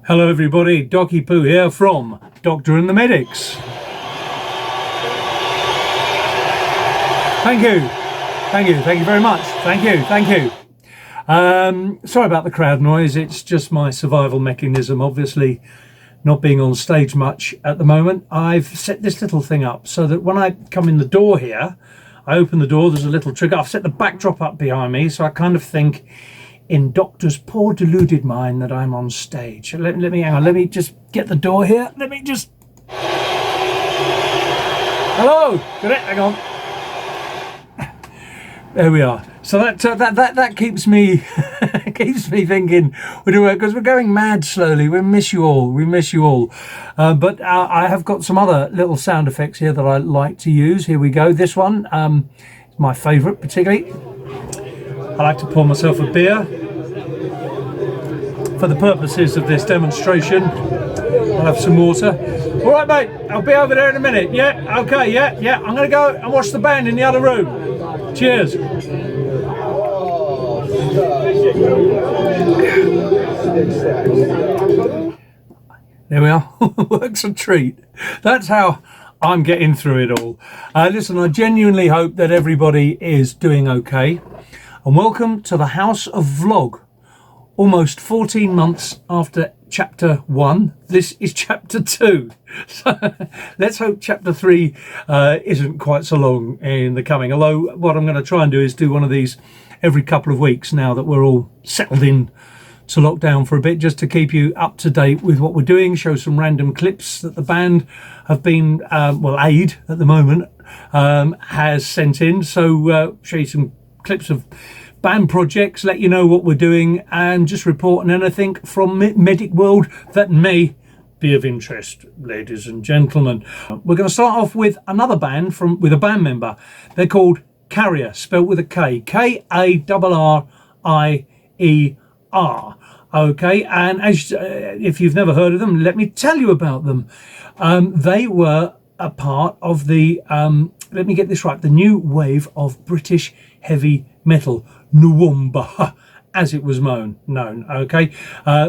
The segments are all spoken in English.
Hello everybody, Docky Poo here from Doctor and the Medics. Thank you very much. Thank you. Sorry about the crowd noise, it's just my survival mechanism. Obviously not being on stage much at the moment, I've set this little thing up so that when I come in the door here, I open the door, there's a little trigger. I've set the backdrop up behind me, so I kind of think in Doctor's poor deluded mind that I'm on stage. Let me just get the door here. Hello, got it, hang on. There we are. So that keeps me keeps me thinking we're doing it because we're going mad slowly. We miss you all. But I have got some other little sound effects here that I like to use. Here we go. This one is my favourite, particularly. I like to pour myself a beer for the purposes of this demonstration. I'll have some water. All right, mate. I'll be over there in a minute. Yeah. Okay. Yeah. I'm gonna go and watch the band in the other room. Cheers. There we are. Works a treat. That's how I'm getting through it all. Listen, I genuinely hope that everybody is doing okay. And welcome to the House of Vlog. Almost 14 months after chapter 1, this is chapter 2. So let's hope chapter 3 isn't quite so long in the coming. Although what I'm going to try and do is do one of these every couple of weeks now that we're all settled in to lockdown for a bit, just to keep you up to date with what we're doing, show some random clips that the band have been, Aid at the moment has sent in. So show you some clips of band projects, let you know what we're doing, and just report on anything from medic world that may be of interest, ladies and gentlemen. We're going to start off with another band with a band member. They're called Karrier, spelled with a K, Karrier. Okay, and if you've never heard of them, let me tell you about them. They were a part of the let me get this right, the new wave of British heavy metal, Nuwamba, as it was known. Okay,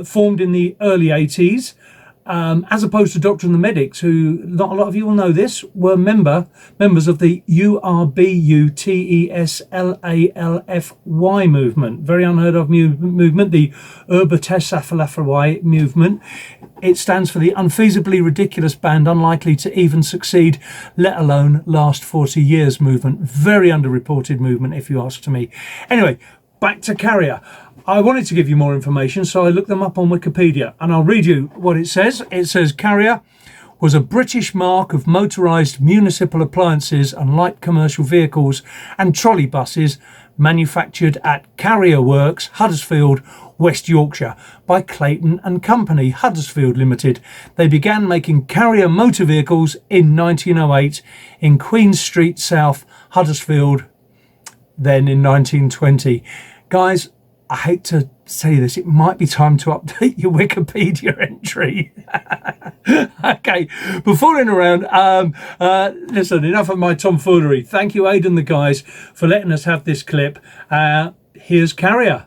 formed in the early 80s, as opposed to Doctor and the Medics, who not a lot of you will know this, were members of the URBUTESLALFY movement, very unheard of movement, the Urbatesalafy movement. It stands for the unfeasibly ridiculous band unlikely to even succeed, let alone last 40 years movement. Very underreported movement, if you ask me. Anyway, back to Karrier. I wanted to give you more information, so I looked them up on Wikipedia, and I'll read you what it says. It says Karrier was a British marque of motorised municipal appliances and light commercial vehicles and trolley buses manufactured at Karrier Works, Huddersfield, West Yorkshire, by Clayton and Company, Huddersfield Limited. They began making Karrier motor vehicles in 1908 in Queen Street South, Huddersfield, then in 1920. Guys, I hate to say this, it might be time to update your Wikipedia entry. Okay, but fooling around, listen, enough of my tomfoolery. Thank you, Aid and the guys, for letting us have this clip. Here's Karrier.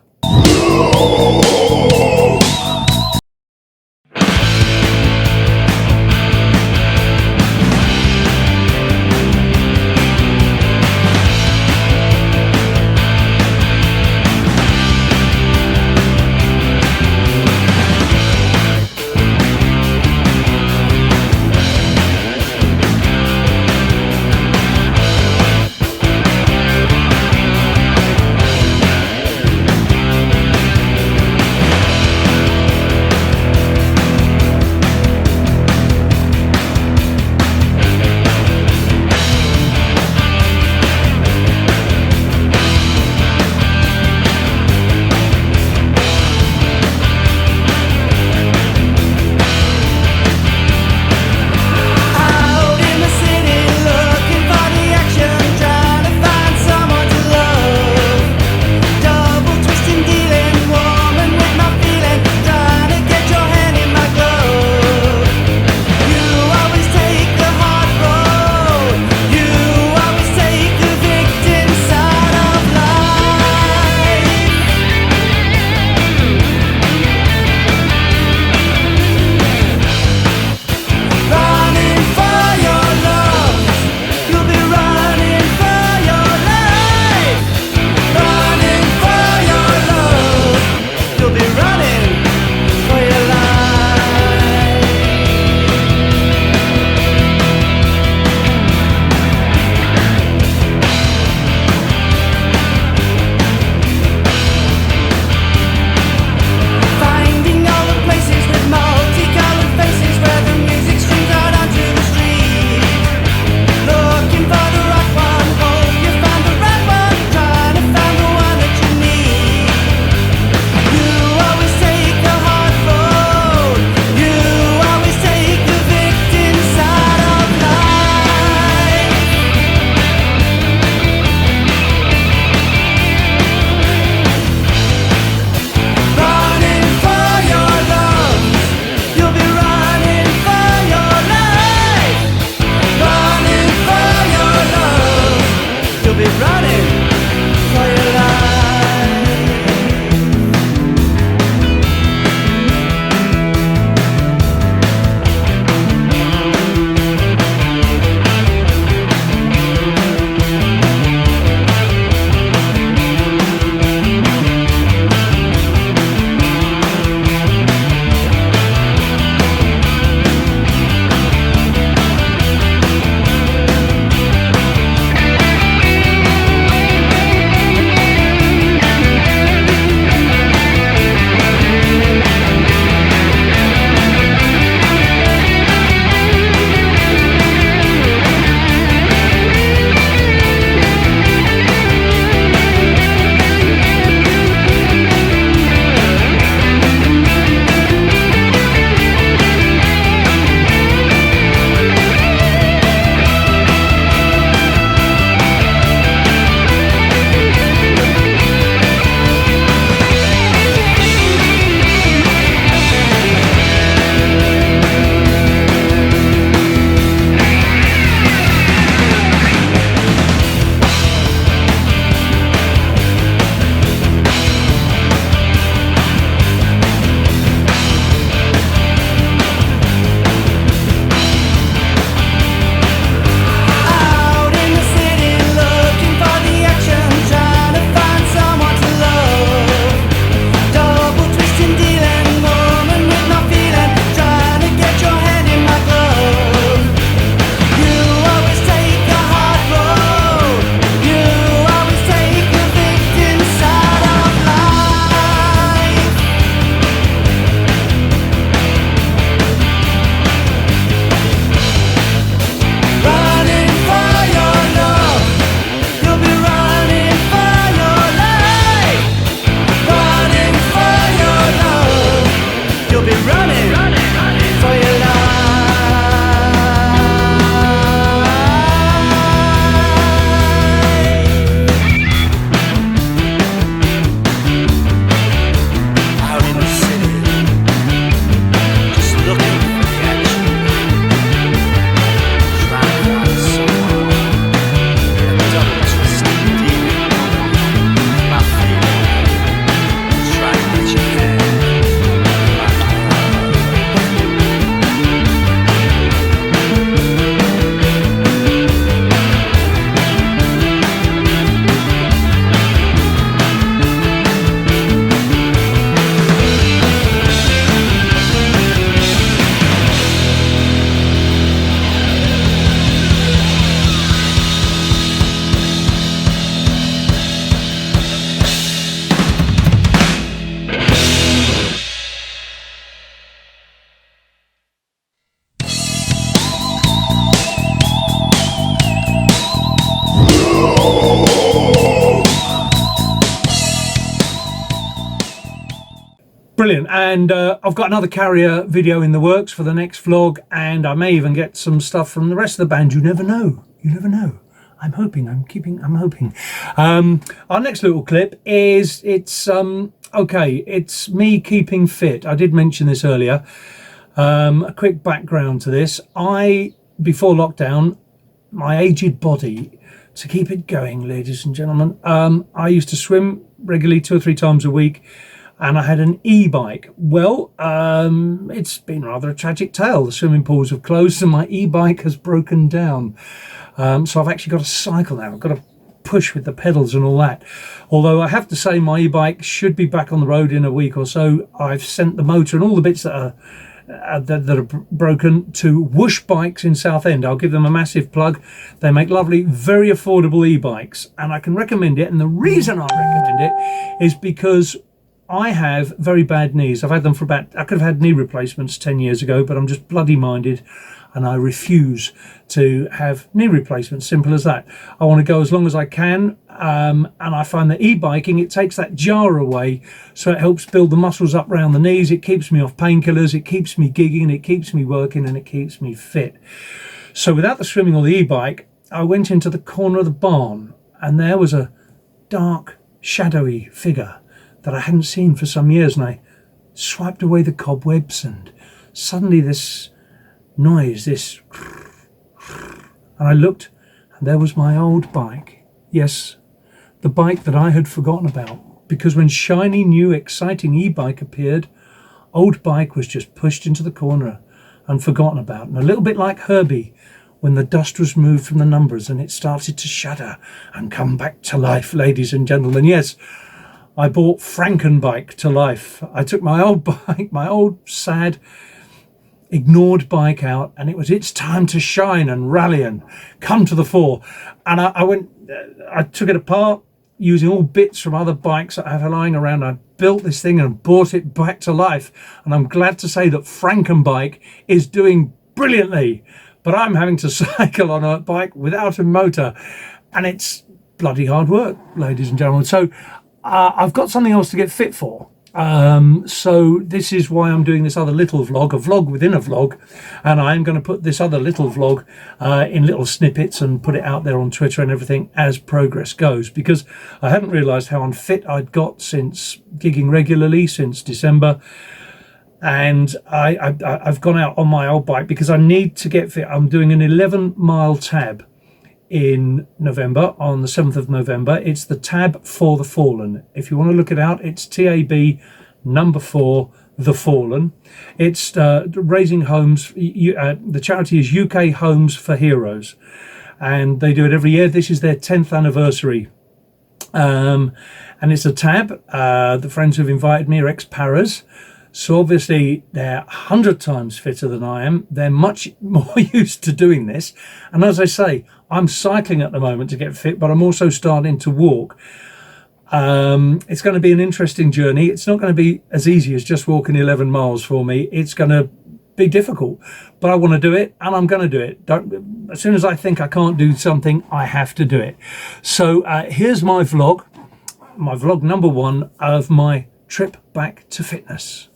brilliant. And I've got another Karrier video in the works for the next vlog, and I may even get some stuff from the rest of the band. You never know. You never know. I'm hoping. I'm hoping. Our next little clip is okay. It's me keeping fit. I did mention this earlier. A quick background to this. Before lockdown, my aged body, to keep it going, ladies and gentlemen, I used to swim regularly 2 or 3 times a week, and I had an e-bike. Well, it's been rather a tragic tale. The swimming pools have closed and my e-bike has broken down. So I've actually got a cycle now. I've got to push with the pedals and all that. Although I have to say my e-bike should be back on the road in a week or so. I've sent the motor and all the bits that are broken to Whoosh Bikes in Southend. I'll give them a massive plug. They make lovely, very affordable e-bikes, and I can recommend it. And the reason I recommend it is because I have very bad knees. I've had them for I could have had knee replacements 10 years ago, but I'm just bloody minded and I refuse to have knee replacements. Simple as that. I want to go as long as I can, and I find that e-biking, it takes that jar away, so it helps build the muscles up around the knees. It keeps me off painkillers, it keeps me gigging, it keeps me working, and it keeps me fit. So without the swimming or the e-bike, I went into the corner of the barn, and there was a dark, shadowy figure that I hadn't seen for some years, and I swiped away the cobwebs, and suddenly this noise, and I looked, and there was my old bike. Yes, the bike that I had forgotten about, because when shiny, new, exciting e-bike appeared, old bike was just pushed into the corner and forgotten about. And a little bit like Herbie, when the dust was moved from the numbers and it started to shudder and come back to life, ladies and gentlemen. Yes, I brought Frankenbike to life. I took my old bike, my old sad, ignored bike out, and it was its time to shine and rally and come to the fore. And I took it apart using all bits from other bikes that I have lying around. I built this thing and brought it back to life, and I'm glad to say that Frankenbike is doing brilliantly, but I'm having to cycle on a bike without a motor, and it's bloody hard work, ladies and gentlemen. So I've got something else to get fit for. So this is why I'm doing this other little vlog, a vlog within a vlog, and I'm going to put this other little vlog in little snippets and put it out there on Twitter and everything as progress goes, because I hadn't realised how unfit I'd got since gigging regularly since December, and I've gone out on my old bike because I need to get fit. I'm doing an 11-mile tab in November, on the 7th of November. It's the Tab for the Fallen. If you want to look it out, it's TAB number 4, The Fallen. It's raising homes. The charity is UK Homes for Heroes, and they do it every year. This is their 10th anniversary. And it's a tab. The friends who've invited me are ex-paras. So obviously they're 100 times fitter than I am. They're much more used to doing this. And as I say, I'm cycling at the moment to get fit, but I'm also starting to walk. It's going to be an interesting journey. It's not going to be as easy as just walking 11 miles for me. It's going to be difficult, but I want to do it, and I'm going to do it. As soon as I think I can't do something, I have to do it. So here's my vlog number 1 of my trip back to fitness.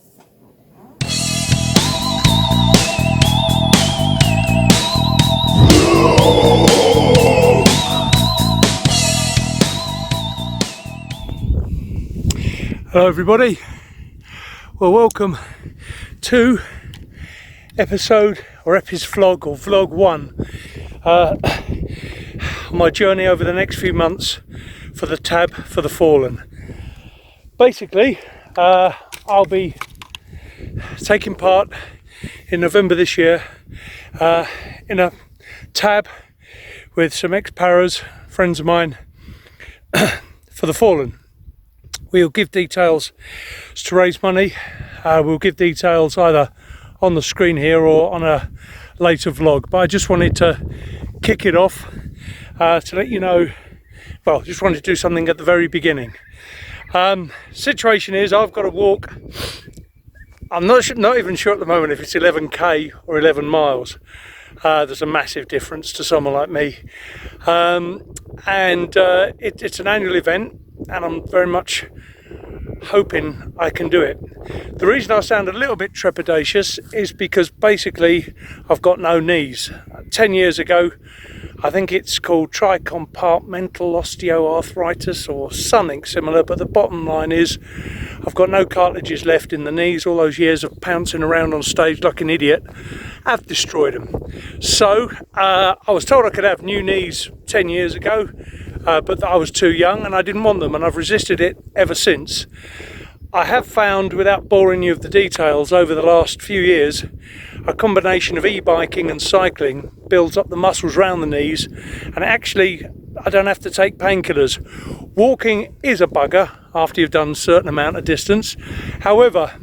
Hello everybody, well, welcome to episode or Epis vlog, or vlog 1, my journey over the next few months for the Tab for the Fallen. Basically, I'll be taking part in November this year in a tab with some ex-paras, friends of mine, for the Fallen. We'll give details to raise money. We'll give details either on the screen here or on a later vlog, but I just wanted to kick it off to let you know, well, just wanted to do something at the very beginning. Situation is, I've got to walk, I'm not even sure at the moment if it's 11k or 11 miles. There's a massive difference to someone like me, and it's an annual event, and I'm very much hoping I can do it. The reason I sound a little bit trepidatious is because basically I've got no knees. 10 years ago, I think it's called tricompartmental osteoarthritis or something similar, but the bottom line is I've got no cartilages left in the knees. All those years of pouncing around on stage like an idiot have destroyed them. So I was told I could have new knees 10 years ago, but I was too young and I didn't want them, and I've resisted it ever since. I have found, without boring you with the details, over the last few years, a combination of e-biking and cycling builds up the muscles around the knees, and actually I don't have to take painkillers. Walking is a bugger after you've done a certain amount of distance. However,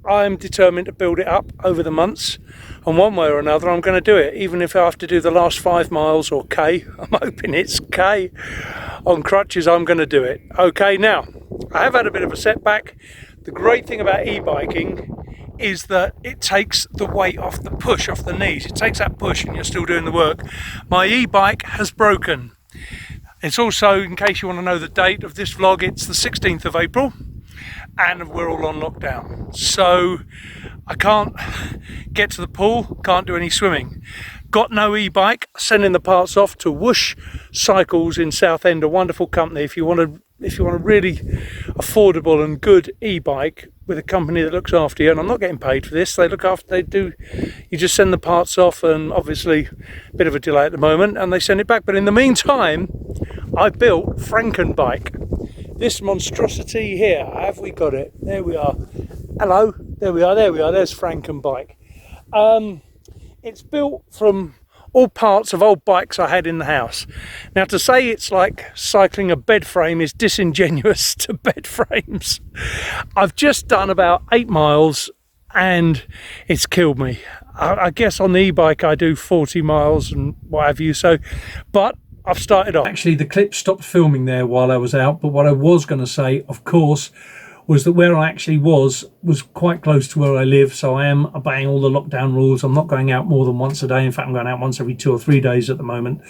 I'm determined to build it up over the months, and one way or another I'm going to do it, even if I have to do the last 5 miles or K. I'm hoping it's K on crutches. I'm going to do it. Okay, now I have had a bit of a setback. The great thing about e-biking is that it takes the weight off, the push off the knees. It takes that push and you're still doing the work. My e-bike has broken. It's also, in case you want to know the date of this vlog, it's the 16th of April and we're all on lockdown. So I can't get to the pool, can't do any swimming. Got no e-bike, sending the parts off to Whoosh Cycles in Southend, a wonderful company. If you want a really affordable and good e-bike with a company that looks after you, and I'm not getting paid for this, they do, you just send the parts off, and obviously a bit of a delay at the moment, and they send it back. But in the meantime, I built Frankenbike, this monstrosity here. Have we got it? There we are. Hello, there we are, there's Frankenbike. It's built from all parts of old bikes I had in the house. Now, to say it's like cycling a bed frame is disingenuous to bed frames. I've just done about 8 miles and it's killed me. I guess on the e-bike I do 40 miles and what have you, so, but I've started off. Actually, the clip stopped filming there while I was out, but what I was going to say, of course, was that where I actually was quite close to where I live, so I am obeying all the lockdown rules. I'm not going out more than once a day. In fact, I'm going out once every 2 or 3 days at the moment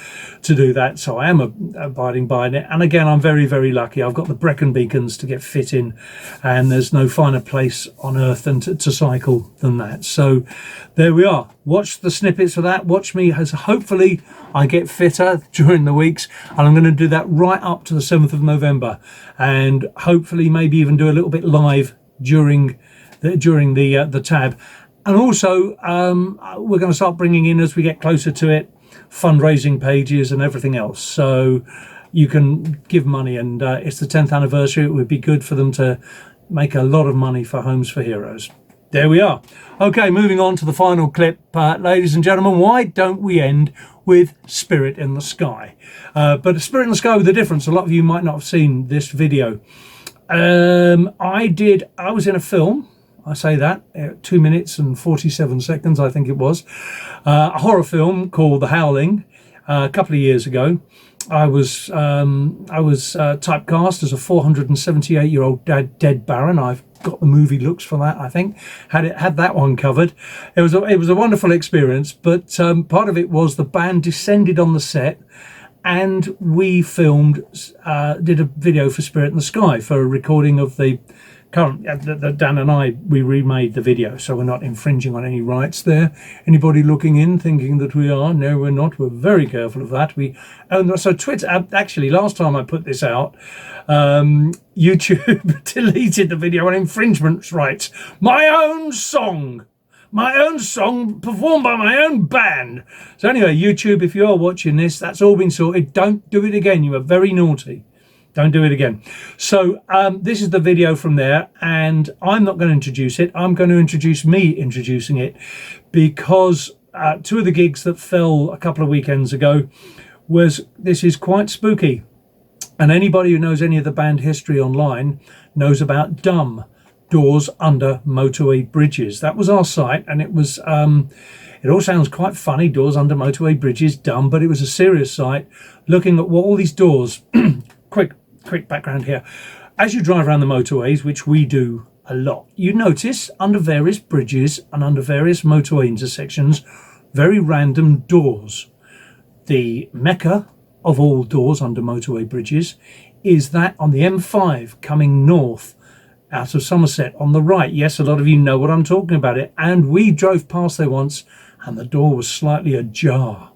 to do that, so I am abiding by it. And again, I'm very, very lucky. I've got the Brecon beacons to get fit in, and there's no finer place on earth than to cycle than that. So there we are. Watch the snippets of that. Watch me as hopefully I get fitter during the weeks, and I'm going to do that right up to the 7th of November, and hopefully maybe even do a little bit live during the tab. And also we're going to start bringing in, as we get closer to it, fundraising pages and everything else, so you can give money, and it's the 10th anniversary. It would be good for them to make a lot of money for Homes for Heroes. There we are. Okay, moving on to the final clip, ladies and gentlemen. Why don't we end with Spirit in the Sky? But a Spirit in the Sky with a difference. A lot of you might not have seen this video. I was in a film, I say that, 2 minutes and 47 seconds, I think it was, a horror film called The Howling, a couple of years ago. I was typecast as a 478-year-old dead baron. I've got the movie looks for that, I think. Had that one covered. It was a wonderful experience, but part of it was the band descended on the set, and we did a video for Spirit in the Sky for a recording of the current. Dan and I, we remade the video, so we're not infringing on any rights there. Anybody looking in thinking that we are? No, we're not. We're very careful of that. We own. So Twitter, actually, last time I put this out, YouTube deleted the video on infringement rights. My own song performed by my own band. So anyway, YouTube, if you are watching this, that's all been sorted. Don't do it again. You are very naughty. Don't do it again. So this is the video from there, and I'm not going to introduce it. I'm going to introduce me introducing it, because 2 of the gigs that fell a couple of weekends ago this is quite spooky. And anybody who knows any of the band history online knows about DUM, Doors Under Motorway Bridges. That was our site, and it was it all sounds quite funny, Doors Under Motorway Bridges, DUM, but it was a serious site looking at what all these doors. Quick background here. As you drive around the motorways, which we do a lot, you notice under various bridges and under various motorway intersections very random doors. The mecca of all doors under motorway bridges is that on the M5 coming north out of Somerset on the right. Yes, a lot of you know what I'm talking about it. And we drove past there once and the door was slightly ajar.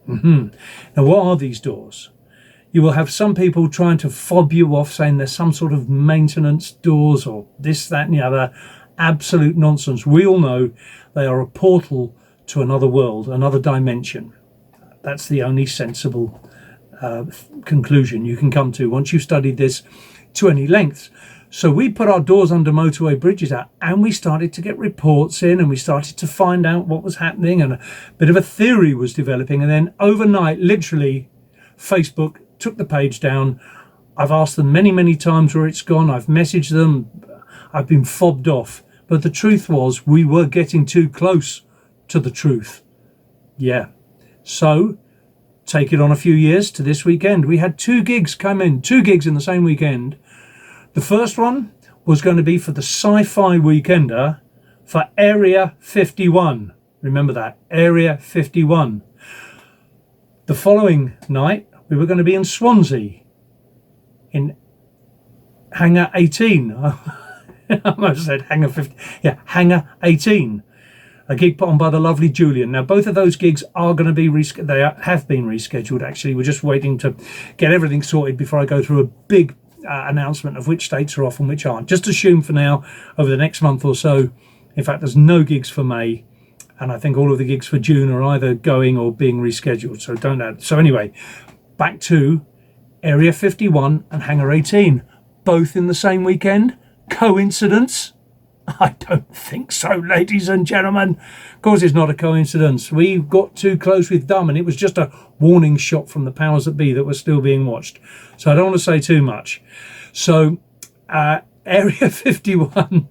Now, what are these doors? You will have some people trying to fob you off, saying there's some sort of maintenance doors or this, that, and the other. Absolute nonsense. We all know they are a portal to another world, another dimension. That's the only sensible conclusion you can come to once you've studied this to any length. So we put our doors under motorway bridges out and we started to get reports in and we started to find out what was happening, and a bit of a theory was developing. And then overnight, literally, Facebook took the page down. I've asked them many, many times where it's gone. I've messaged them. I've been fobbed off. But the truth was we were getting too close to the truth. Yeah. So take it on a few years to this weekend. We had 2 gigs come in, 2 gigs in the same weekend. The first one was going to be for the Sci-Fi Weekender for Area 51. Remember that, Area 51. The following night, we were going to be in Swansea, in Hangar 18. I almost said Hangar 50. Yeah, Hangar 18. A gig put on by the lovely Julian. Now, both of those gigs are going to be they have been rescheduled, actually. We're just waiting to get everything sorted before I go through a big announcement of which states are off and which aren't. Just assume for now, over the next month or so, in fact, there's no gigs for May, and I think all of the gigs for June are either going or being rescheduled, so don't know. So anyway, back to Area 51 and Hangar 18, both in the same weekend. Coincidence? I don't think so, ladies and gentlemen. Of course it's not a coincidence. We got too close with dumb, and it was just a warning shot from the powers that be that were still being watched. So I don't want to say too much. So Area 51,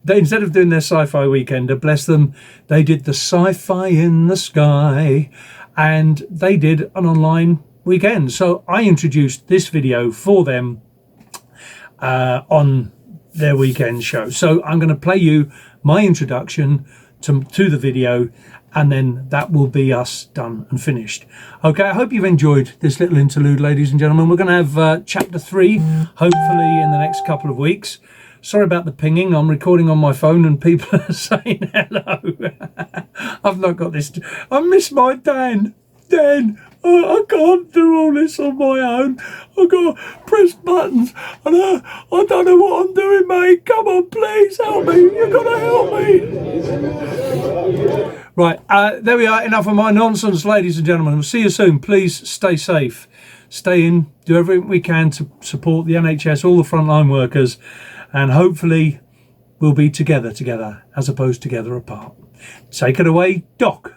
they, instead of doing their Sci-Fi Weekender, bless them, they did the Sci-Fi in the Sky, and they did an online weekend. So I introduced this video for them on their weekend show. So I'm going to play you my introduction to the video, and then that will be us done and finished. Okay, I hope you've enjoyed this little interlude, ladies and gentlemen. We're going to have chapter 3 hopefully in the next couple of weeks. Sorry about the pinging. I'm recording on my phone and people are saying hello. I've not got this. I miss my Dan. I can't do all this on my own. I've got to press buttons and I don't know what I'm doing, mate. Come on, please help me. You've got to help me. Right, there we are. Enough of my nonsense, ladies and gentlemen. We'll see you soon. Please stay safe. Stay in. Do everything we can to support the NHS, all the frontline workers, and hopefully we'll be together as opposed together apart. Take it away, Doc.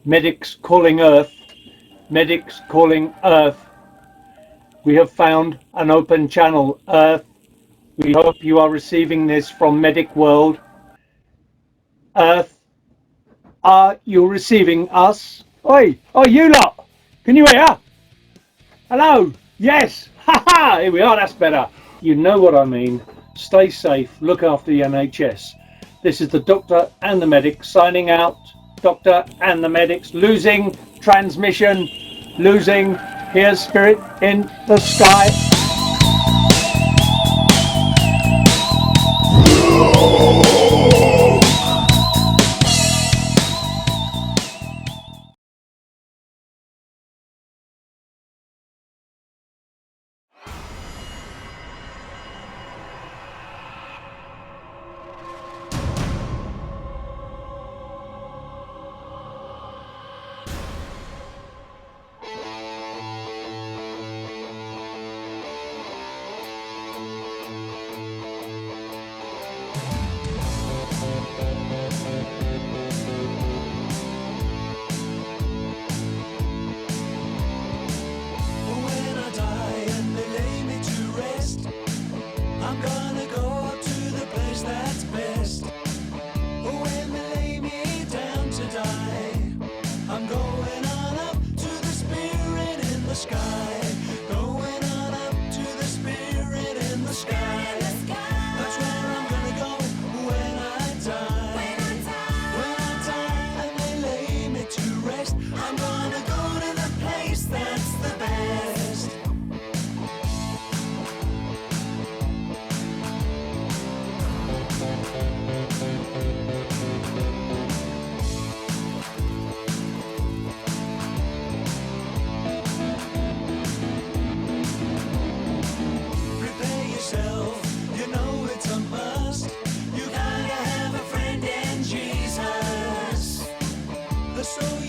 Medics calling Earth. Medics calling Earth. We have found an open channel, Earth. We hope you are receiving this from Medic World. Earth, are you receiving us? Oi, oh, you lot, can you hear? Hello, yes, haha, here we are, that's better. You know what I mean. Stay safe, look after the NHS. This is the Doctor and the Medic signing out. Doctor and the Medics losing transmission, losing. Here's Spirit in the sky.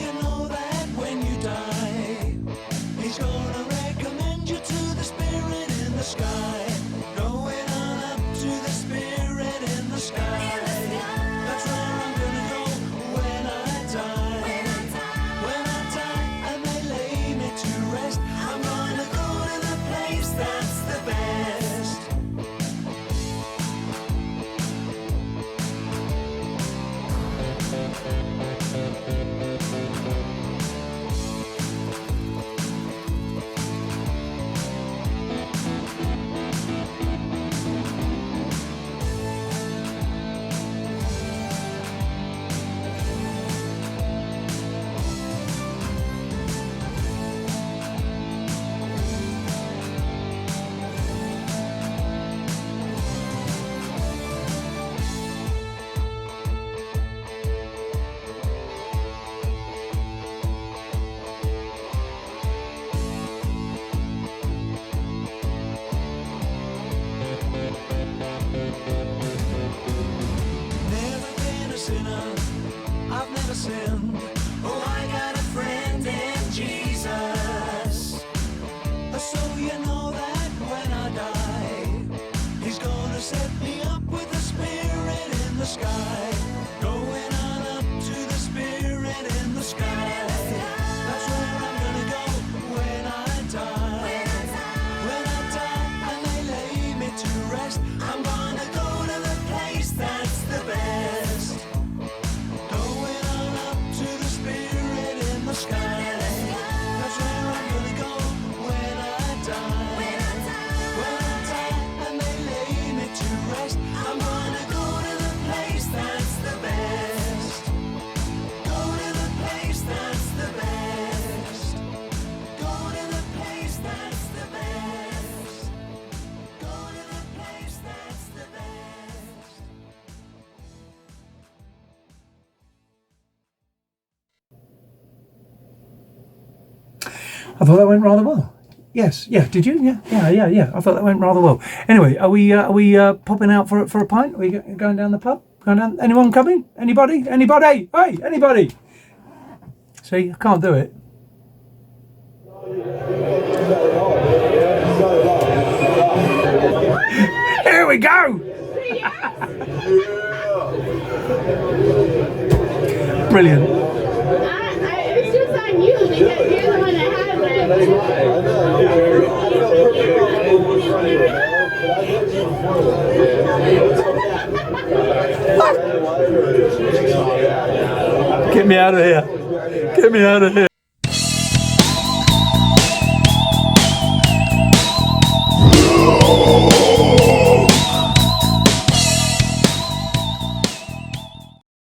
you know that when you die, he's gonna recommend you to the spirit in the sky. Going on up to the spirit in the sky. That's where I'm gonna go when I die. When I die and they lay me to rest, I'm gonna go to the place that's the best. Never been a sinner, I've never sinned. Oh, I got a friend in Jesus. So you know that when I die, he's gonna set me up with the spirit in the sky. Going on up to the spirit in the sky. That's where I'm gonna go when I die. When I die and they lay me to rest, I'm gonna go to the place that's the best. Going on up to the spirit in the sky. That's where I'm gonna go when I die. When I die and they lay me to rest, I'm gonna go to the place that's the best. Go to the place that's the best. Go to the place that's the best. Go to the place that's the best. I thought that went rather well. Yes, yeah. Did you? Yeah. I thought that went rather well. Anyway, are we popping out for a pint? Are we going down the pub? Going down? Anyone coming? Anybody? Anybody? Hey, anybody? See, I can't do it. Here we go. Brilliant. It's just on you because you're the one that has Get me out of here. Get me out of here.